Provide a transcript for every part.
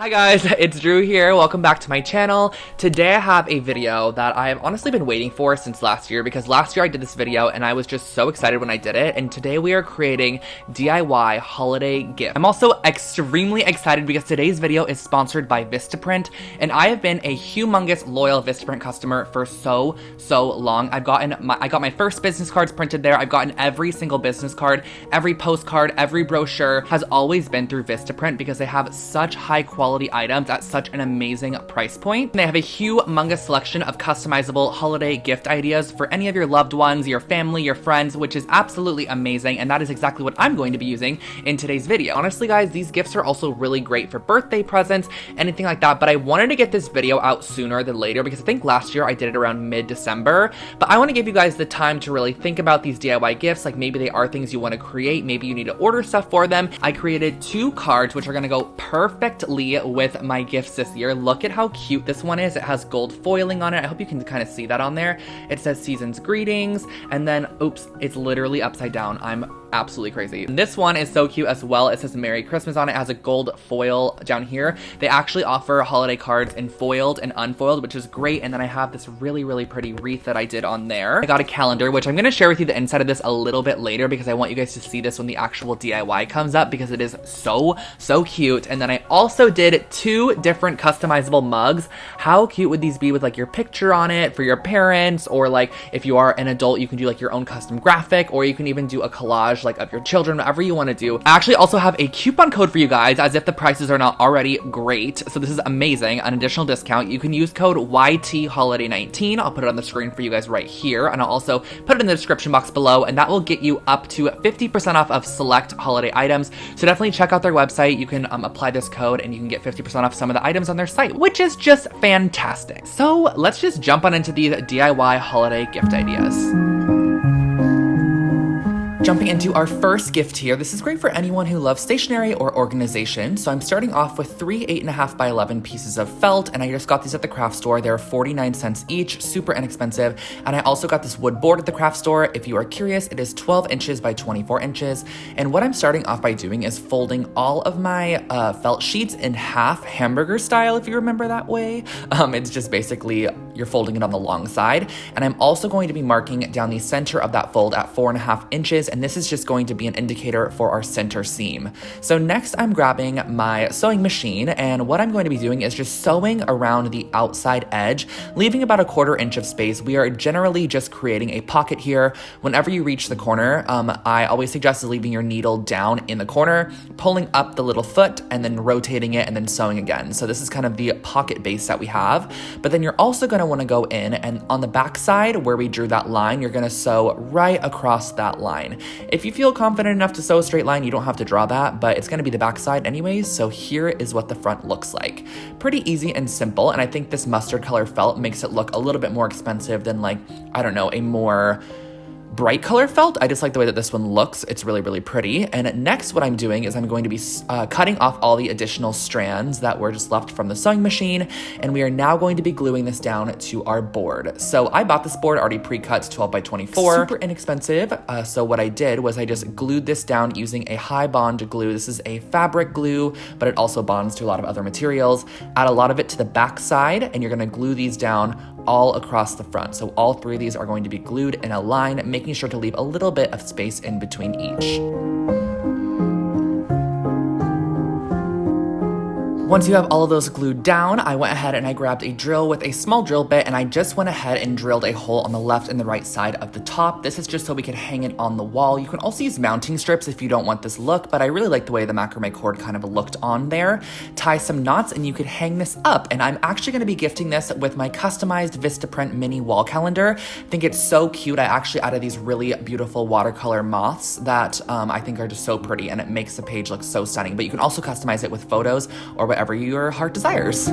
Hi guys, it's Drew here. Welcome back to my channel. Today I have a video that I have honestly been waiting for since last year because last year I did this video and I was just so excited when I did it, and today we are creating DIY holiday gift. I'm also extremely excited because today's video is sponsored by Vistaprint, and I have been a humongous loyal Vistaprint customer for so long. I got my first business cards printed there. I've gotten every single business card, every postcard, every brochure has always been through Vistaprint because they have such high quality items at such an amazing price point. And they have a humongous selection of customizable holiday gift ideas for any of your loved ones, your family, your friends, which is absolutely amazing. And that is exactly what I'm going to be using in today's video. Honestly, guys, these gifts are also really great for birthday presents, anything like that. But I wanted to get this video out sooner than later because I think last year I did it around mid-December. But I want to give you guys the time to really think about these DIY gifts. Like maybe they are things you want to create. Maybe you need to order stuff for them. I created 2 cards, which are going to go perfectly with my gifts this year. Look at how cute this one is. It has gold foiling on it. I hope you can kind of see that on there. It says season's greetings, and then oops, it's literally upside down. I'm absolutely crazy. And this one is so cute as well. It says Merry Christmas on it. It has a gold foil down here. They actually offer holiday cards in foiled and unfoiled, which is great. And then I have this really pretty wreath that I did on there. I got a calendar, which I'm going to share with you the inside of this a little bit later because I want you guys to see this when the actual DIY comes up because it is so cute. And then I also did 2 different customizable mugs. How cute would these be with like your picture on it for your parents, or like if you are an adult, you can do like your own custom graphic, or you can even do a collage like of your children, whatever you want to do. I actually also have a coupon code for you guys as if the prices are not already great. So this is amazing, an additional discount. You can use code YTHoliday19. I'll put it on the screen for you guys right here, and I'll also put it in the description box below, and that will get you up to 50% off of select holiday items. So definitely check out their website. You can apply this code and you can get 50% off some of the items on their site, which is just fantastic. So let's just jump on into these DIY holiday gift ideas. Jumping into our first gift here, this is great for anyone who loves stationery or organization. So I'm starting off with 3 8.5 by 11 pieces of felt, and I just got these at the craft store. They're 49 cents each, super inexpensive. And I also got this wood board at the craft store. If you are curious, it is 12 inches by 24 inches. And what I'm starting off by doing is folding all of my felt sheets in half, hamburger style, if you remember that way. It's just basically you're folding it on the long side. And I'm also going to be marking down the center of that fold at 4.5 inches. And this is just going to be an indicator for our center seam. So next I'm grabbing my sewing machine, and what I'm going to be doing is just sewing around the outside edge, leaving about 1/4 inch of space. We are generally just creating a pocket here. Whenever you reach the corner, I always suggest leaving your needle down in the corner, pulling up the little foot, and then rotating it and then sewing again. So this is kind of the pocket base that we have. But then you're also going to want to go in, and on the back side where we drew that line, you're going to sew right across that line. If you feel confident enough to sew a straight line, you don't have to draw that, but it's going to be the back side anyways, so here is what the front looks like. Pretty easy and simple, and I think this mustard color felt makes it look a little bit more expensive than like, I don't know, a more bright color felt. I just like the way that this one looks. It's really pretty. And next what I'm doing is I'm going to be cutting off all the additional strands that were just left from the sewing machine, and we are now going to be gluing this down to our board. So I bought this board already pre-cut, 12 by 24, super inexpensive. So what I did was I just glued this down using a high bond glue. This is a fabric glue, but it also bonds to a lot of other materials. Add a lot of it to the back side, and you're going to glue these down all across the front. So all 3 of these are going to be glued in a line, making sure to leave a little bit of space in between each. Once you have all of those glued down, I went ahead and I grabbed a drill with a small drill bit, and I just went ahead and drilled a hole on the left and the right side of the top. This is just so we can hang it on the wall. You can also use mounting strips if you don't want this look, but I really like the way the macrame cord kind of looked on there. Tie some knots and you could hang this up, and I'm actually going to be gifting this with my customized Vistaprint mini wall calendar. I think it's so cute. I actually added these really beautiful watercolor moths that I think are just so pretty, and it makes the page look so stunning. But you can also customize it with photos or whatever your heart desires.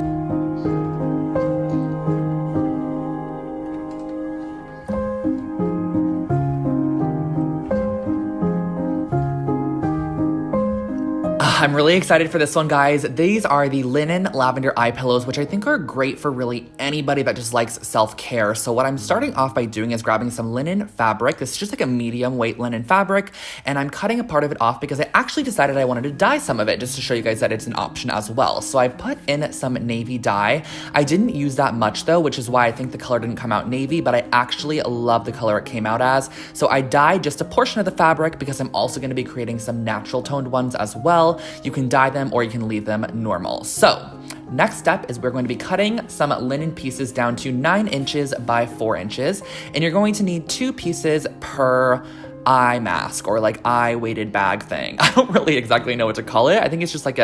I'm really excited for this one, guys. These are the linen lavender eye pillows, which I think are great for really anybody that just likes self-care. So what I'm starting off by doing is grabbing some linen fabric. This is just like a medium weight linen fabric, and I'm cutting a part of it off because I actually decided I wanted to dye some of it just to show you guys that it's an option as well. So I put in some navy dye. I didn't use that much though, which is why I think the color didn't come out navy, but I actually love the color it came out as. So I dyed just a portion of the fabric because I'm also going to be creating some natural toned ones as well. You can dye them or you can leave them normal. So next step is we're going to be cutting some linen pieces down to 9 inches by 4 inches. And you're going to need 2 pieces per eye mask or like eye weighted bag thing. I don't really exactly know what to call it. I think it's just like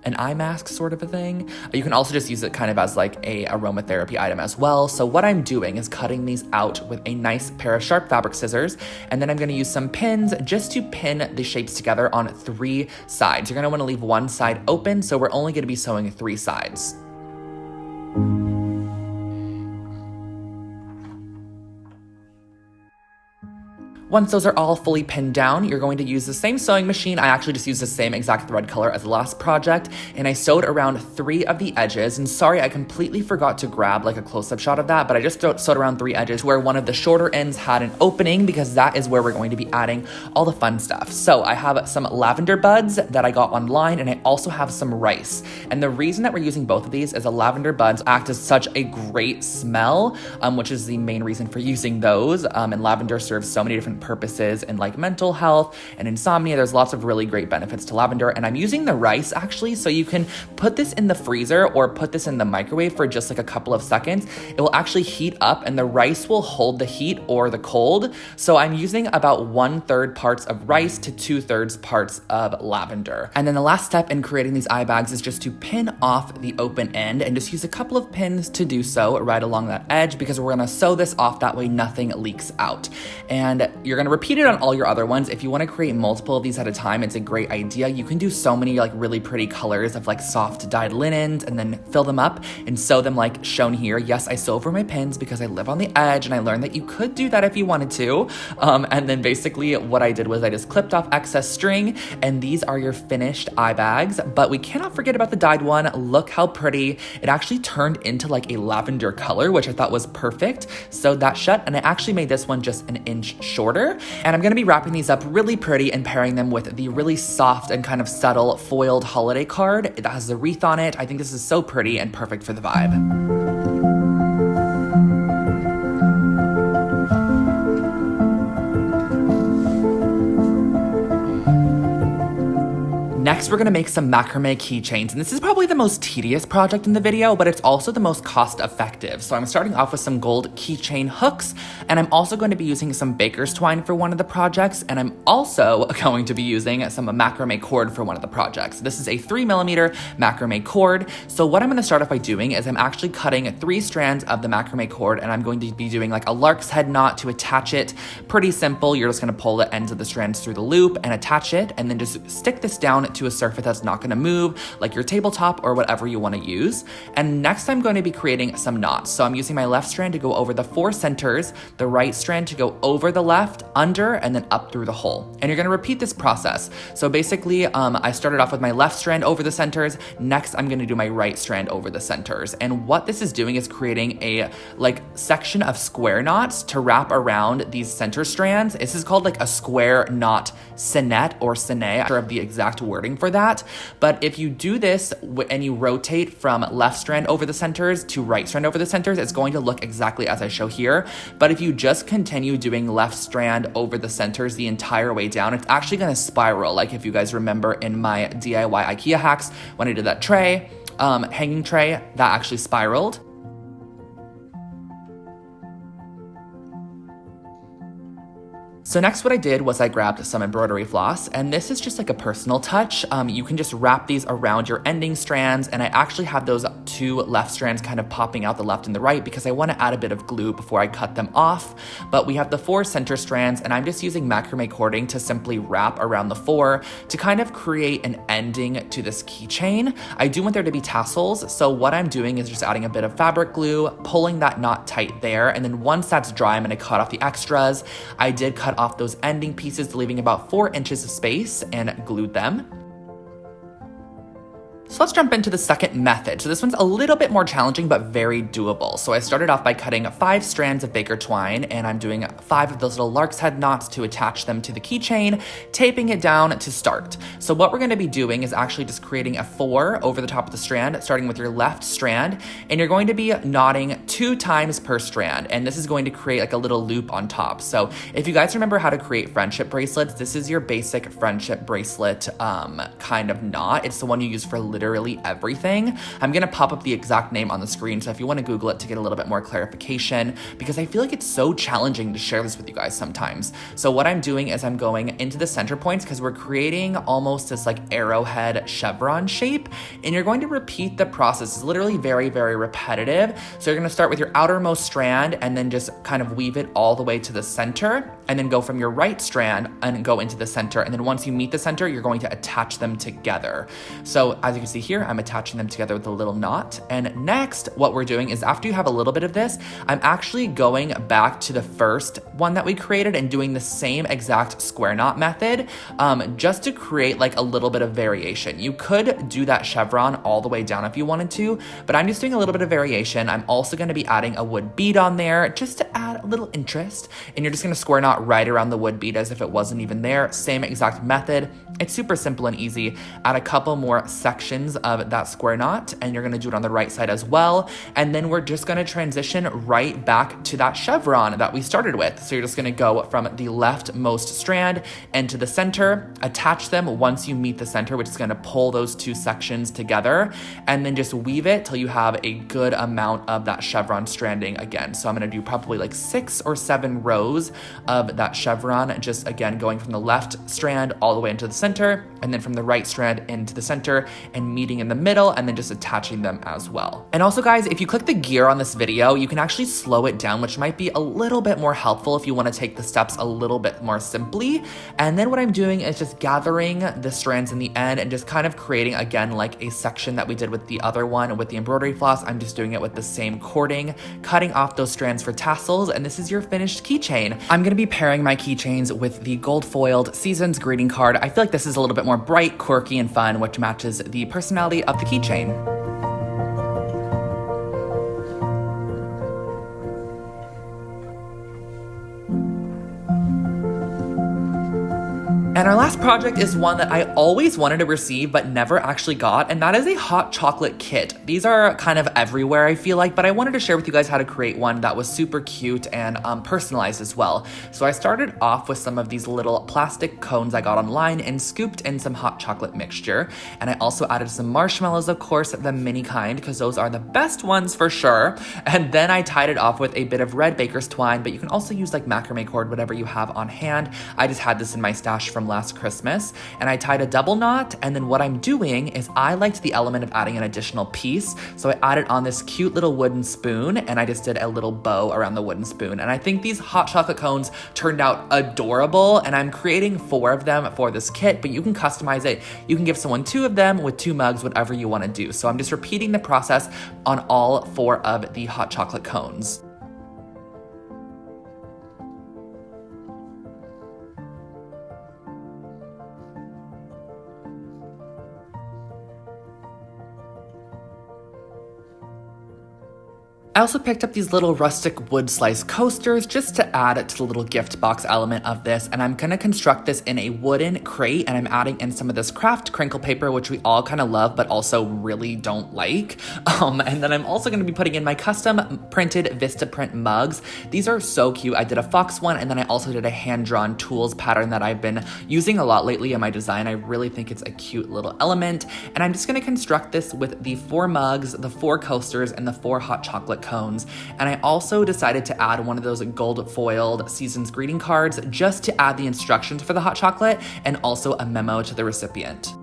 an eye mask sort of a thing. You can also just use it kind of as like a aromatherapy item as well. So what I'm doing is cutting these out with a nice pair of sharp fabric scissors, and then I'm gonna use some pins just to pin the shapes together on 3 sides. You're gonna wanna leave one side open, so we're only gonna be sewing 3 sides. Once those are all fully pinned down, you're going to use the same sewing machine. I actually just used the same exact thread color as the last project, and I sewed around 3 of the edges. And sorry, I completely forgot to grab like a close-up shot of that, but I just sewed around 3 edges where one of the shorter ends had an opening because that is where we're going to be adding all the fun stuff. So I have some lavender buds that I got online, and I also have some rice. And the reason that we're using both of these is the lavender buds act as such a great smell, which is the main reason for using those. And lavender serves so many different purposes in like mental health and insomnia. There's lots of really great benefits to lavender, and I'm using the rice actually, so you can put this in the freezer or put this in the microwave for just like a couple of seconds. It will actually heat up and the rice will hold the heat or the cold. So I'm using about 1/3 parts of rice to 2/3 parts of lavender. And then the last step in creating these eye bags is just to pin off the open end, and just use a couple of pins to do so right along that edge because we're gonna sew this off, that way nothing leaks out. And you're gonna repeat it on all your other ones. If you wanna create multiple of these at a time, it's a great idea. You can do so many like really pretty colors of like soft dyed linens and then fill them up and sew them like shown here. Yes, I sew over my pins because I live on the edge, and I learned that you could do that if you wanted to. And then basically what I did was I just clipped off excess string, and these are your finished eye bags. But we cannot forget about the dyed one. Look how pretty. It actually turned into like a lavender color, which I thought was perfect. Sewed that shut, and I actually made this one just an inch shorter. And I'm gonna be wrapping these up really pretty and pairing them with the really soft and kind of subtle foiled holiday card that has the wreath on it. I think this is so pretty and perfect for the vibe. Next, we're gonna make some macrame keychains, and this is probably the most tedious project in the video, but it's also the most cost effective. So I'm starting off with some gold keychain hooks, and I'm also going to be using some baker's twine for one of the projects, and I'm also going to be using some macrame cord for one of the projects. This is a 3mm macrame cord. So what I'm gonna start off by doing is I'm actually cutting 3 strands of the macrame cord, and I'm going to be doing like a lark's head knot to attach it. Pretty simple. You're just gonna pull the ends of the strands through the loop and attach it, and then just stick this down to a surface that's not gonna move, like your tabletop or whatever you wanna use. And next I'm going to be creating some knots. So I'm using my left strand to go over the 4 centers, the right strand to go over the left, under, and then up through the hole. And you're gonna repeat this process. So basically, I started off with my left strand over the centers. Next, I'm gonna do my right strand over the centers. And what this is doing is creating a like section of square knots to wrap around these center strands. This is called like a square knot sinette or sinet. I'm not sure of the exact wording for that. But if you do this and you rotate from left strand over the centers to right strand over the centers, it's going to look exactly as I show here. But if you just continue doing left strand over the centers the entire way down, it's actually gonna spiral. Like if you guys remember in my DIY IKEA hacks, when I did that tray, hanging tray, that actually spiraled. So next what I did was I grabbed some embroidery floss, and this is just like a personal touch. You can just wrap these around your ending strands, and I actually have those 2 left strands kind of popping out, the left and the right, because I want to add a bit of glue before I cut them off. But we have the 4 center strands, and I'm just using macrame cording to simply wrap around the 4 to kind of create an ending to this keychain. I do want there to be tassels, so what I'm doing is just adding a bit of fabric glue, pulling that knot tight there, and then once that's dry, I'm going to cut off the extras. I did cut off those ending pieces, leaving about 4 inches of space, and glued them. So let's jump into the second method. So this one's a little bit more challenging, but very doable. So I started off by cutting 5 strands of Baker twine, and I'm doing 5 of those little lark's head knots to attach them to the keychain, taping it down to start. So what we're gonna be doing is actually just creating a 4 over the top of the strand, starting with your left strand, and you're going to be knotting 2 times per strand, and this is going to create like a little loop on top. So if you guys remember how to create friendship bracelets, this is your basic friendship bracelet kind of knot. It's the one you use for literally everything. I'm gonna pop up the exact name on the screen, so if you wanna Google it to get a little bit more clarification, because I feel like it's so challenging to share this with you guys sometimes. So what I'm doing is I'm going into the center points because we're creating almost this like arrowhead chevron shape, and you're going to repeat the process. It's literally very, very repetitive. So you're gonna start with your outermost strand and then just kind of weave it all the way to the center, and then go from your right strand and go into the center. And then once you meet the center, you're going to attach them together. So as you can see here, I'm attaching them together with a little knot. And next, what we're doing is after you have a little bit of this, I'm actually going back to the first one that we created and doing the same exact square knot method, just to create like a little bit of variation. You could do that chevron all the way down if you wanted to, but I'm just doing a little bit of variation. I'm also gonna be adding a wood bead on there just to add a little interest. And you're just gonna square knot right around the wood bead as if it wasn't even there. Same exact method. It's super simple and easy. Add a couple more sections of that square knot, and you're gonna do it on the right side as well. And then we're just gonna transition right back to that chevron that we started with. So you're just gonna go from the leftmost strand into the center, attach them once you meet the center, which is gonna pull those 2 sections together, and then just weave it till you have a good amount of that chevron stranding again. So I'm gonna do probably like 6 or 7 rows of that chevron, just again going from the left strand all the way into the center, and then from the right strand into the center and meeting in the middle, and then just attaching them as well. And also guys, if you click the gear on this video, you can actually slow it down, which might be a little bit more helpful if you want to take the steps a little bit more simply. And then what I'm doing is just gathering the strands in the end and just kind of creating again like a section that we did with the other one with the embroidery floss. I'm just doing it with the same cording, cutting off those strands for tassels, and this is your finished keychain. I'm gonna be pairing my keychains with the gold foiled Seasons greeting card. I feel like this is a little bit more bright, quirky, and fun, which matches the personality of the keychain. And our last project is one that I always wanted to receive but never actually got, and that is a hot chocolate kit. These are kind of everywhere, I feel like, but I wanted to share with you guys how to create one that was super cute and personalized as well. So I started off with some of these little plastic cones I got online and scooped in some hot chocolate mixture. And I also added some marshmallows, of course, the mini kind, because those are the best ones for sure. And then I tied it off with a bit of red baker's twine, but you can also use like macrame cord, whatever you have on hand. I just had this in my stash from last Christmas, and I tied a double knot. And then what I'm doing is I liked the element of adding an additional piece, so I added on this cute little wooden spoon, and I just did a little bow around the wooden spoon. And I think these hot chocolate cones turned out adorable, and I'm creating 4 of them for this kit, but you can customize it. You can give someone 2 of them with 2 mugs, whatever you want to do. So I'm just repeating the process on all 4 of the hot chocolate cones. I also picked up these little rustic wood slice coasters just to add to the little gift box element of this, and I'm gonna construct this in a wooden crate, and I'm adding in some of this craft crinkle paper, which we all kind of love but also really don't like. And then I'm also gonna be putting in my custom printed Vistaprint mugs. These are so cute. I did a fox one, and then I also did a hand-drawn tools pattern that I've been using a lot lately in my design. I really think it's a cute little element, and I'm just gonna construct this with the 4 mugs, the 4 coasters, and the 4 hot chocolate cones. And I also decided to add one of those gold foiled Seasons greeting cards just to add the instructions for the hot chocolate and also a memo to the recipient.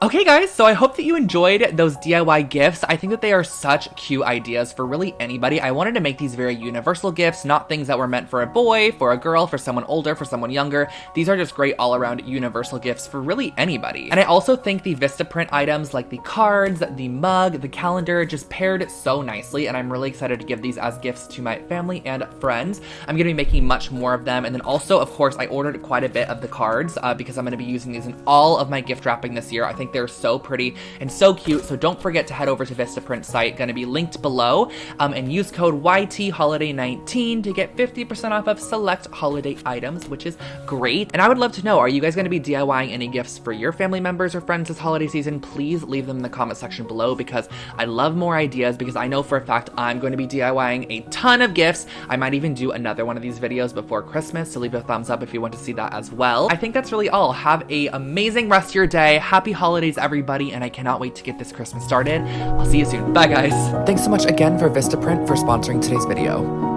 Okay guys, so I hope that you enjoyed those DIY gifts. I think that they are such cute ideas for really anybody. I wanted to make these very universal gifts, not things that were meant for a boy, for a girl, for someone older, for someone younger. These are just great all-around universal gifts for really anybody. And I also think the Vistaprint items like the cards, the mug, the calendar just paired so nicely, and I'm really excited to give these as gifts to my family and friends. I'm gonna be making much more of them, and then also, of course, I ordered quite a bit of the cards because I'm gonna be using these in all of my gift wrapping this year. I think they're so pretty and so cute, so don't forget to head over to Vistaprint's site, gonna be linked below, and use code YTHoliday19 to get 50% off of select holiday items, which is great. And I would love to know, are you guys gonna be DIYing any gifts for your family members or friends this holiday season? Please leave them in the comment section below because I love more ideas, because I know for a fact I'm going to be DIYing a ton of gifts. I might even do another one of these videos before Christmas, so leave a thumbs up if you want to see that as well. I think that's really all. Have a amazing rest of your day. Happy holidays, everybody, and I cannot wait to get this Christmas started. I'll see you soon. Bye, guys. Thanks so much again for Vistaprint for sponsoring today's video.